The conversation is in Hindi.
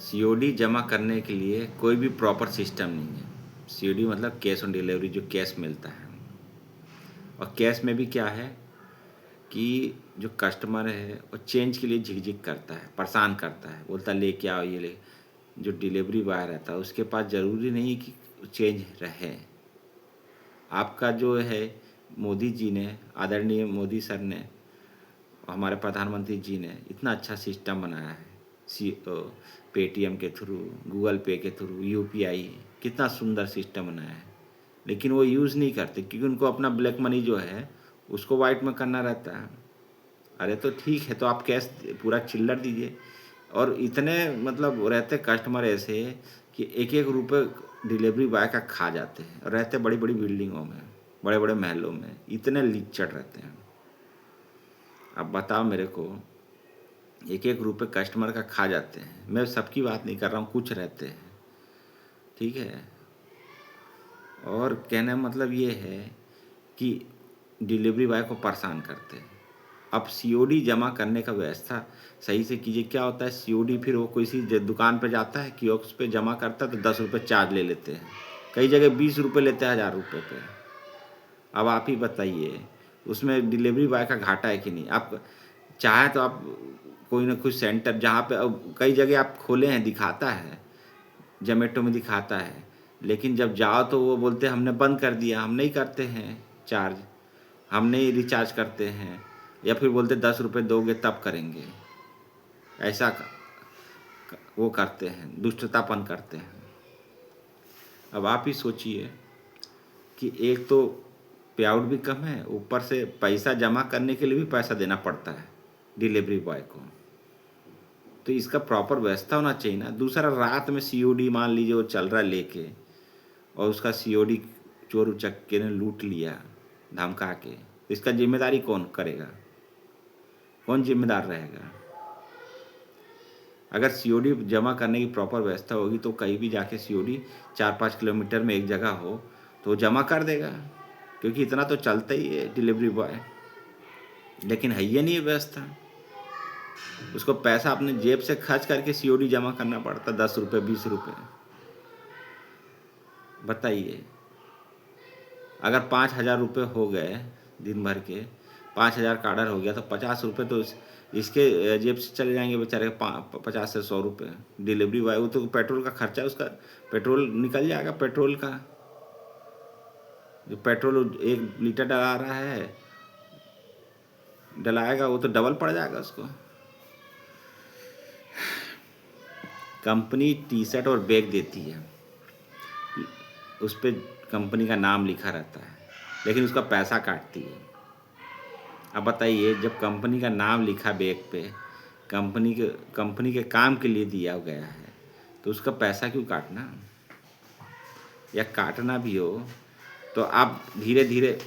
सीओडी जमा करने के लिए कोई भी प्रॉपर सिस्टम नहीं है। सीओडी मतलब कैश ऑन डिलीवरी, जो कैश मिलता है। और कैश में भी क्या है कि जो कस्टमर है वो चेंज के लिए झिकझिक करता है, परेशान करता है, बोलता है लेके आओ ये ले। जो डिलीवरी बॉय रहता है उसके पास ज़रूरी नहीं कि चेंज रहे। आपका जो है मोदी जी ने, आदरणीय मोदी सर ने, हमारे प्रधानमंत्री जी ने इतना अच्छा सिस्टम बनाया है। पेटीएम के थ्रू, गूगल पे के थ्रू, यूपीआई, कितना सुंदर सिस्टम बनाया है। लेकिन वो यूज़ नहीं करते क्योंकि उनको अपना ब्लैक मनी जो है उसको वाइट में करना रहता है। अरे तो ठीक है, तो आप कैश पूरा चिल्लर दीजिए। और इतने मतलब रहते कस्टमर ऐसे कि एक एक रुपये डिलीवरी बॉय का खा जाते हैं। और रहते बड़ी बड़ी बिल्डिंगों में, बड़े बड़े महलों में, इतने लिच्चड़ रहते हैं। अब बताओ मेरे को, एक एक रुपये कस्टमर का खा जाते हैं। मैं सबकी बात नहीं कर रहा हूँ, कुछ रहते हैं, ठीक है। और कहने का मतलब ये है कि डिलीवरी बॉय को परेशान करते हैं। अब सीओडी जमा करने का व्यवस्था सही से कीजिए। क्या होता है सीओडी, फिर वो किसी दुकान पे जाता है, कियोस्क पे जमा करता है तो 10 रुपये चार्ज ले लेते हैं। कई जगह 20 रुपये लेते हैं 1000 रुपये पे। अब आप ही बताइए उसमें डिलीवरी बॉय का घाटा है कि नहीं। आप चाहे तो आप कोई ना कोई सेंटर जहाँ पे, अब कई जगह आप खोले हैं दिखाता है, जोमेटो में दिखाता है, लेकिन जब जाओ तो वो बोलते हैं हमने बंद कर दिया, हम नहीं करते हैं चार्ज, हम नहीं रिचार्ज करते हैं। या फिर बोलते 10 रुपये दोगे तब करेंगे। ऐसा वो करते हैं, दुष्टतापन करते हैं। अब आप ही सोचिए कि एक तो पे आउट भी कम है, ऊपर से पैसा जमा करने के लिए भी पैसा देना पड़ता है डिलीवरी बॉय को। तो इसका प्रॉपर व्यवस्था होना चाहिए ना। दूसरा, रात में सीओडी मान लीजिए वो चल रहा है लेके, और उसका सीओडी चोर उचक्के ने लूट लिया धमका के, तो इसका जिम्मेदारी कौन करेगा? कौन जिम्मेदार रहेगा? अगर सीओडी जमा करने की प्रॉपर व्यवस्था होगी तो कहीं भी जाके सीओडी 4-5 किलोमीटर में एक जगह हो तो जमा कर देगा, क्योंकि इतना तो चलता ही है डिलीवरी बॉय। लेकिन है ये नहीं व्यवस्था। उसको पैसा अपने जेब से खर्च करके सीओडी जमा करना पड़ता, 10 रुपये 20 रुपये। बताइए, अगर 5,000 रुपये हो गए दिन भर के, 5,000 का ऑर्डर हो गया तो 50 रुपये तो इसके जेब से चले जाएंगे बेचारे। 50 से 100 रुपये डिलीवरी बॉय, वो तो पेट्रोल का खर्चा है, उसका पेट्रोल निकल जाएगा। पेट्रोल का जो पेट्रोल 1 लीटर डला रहा है, डलाएगा वो तो डबल पड़ जाएगा उसको। कंपनी टी शर्ट और बैग देती है, उस पर कंपनी का नाम लिखा रहता है, लेकिन उसका पैसा काटती है। अब बताइए, जब कंपनी का नाम लिखा बैग पे, कंपनी के काम के लिए दिया गया है, तो उसका पैसा क्यों काटना? या काटना भी हो तो आप धीरे धीरे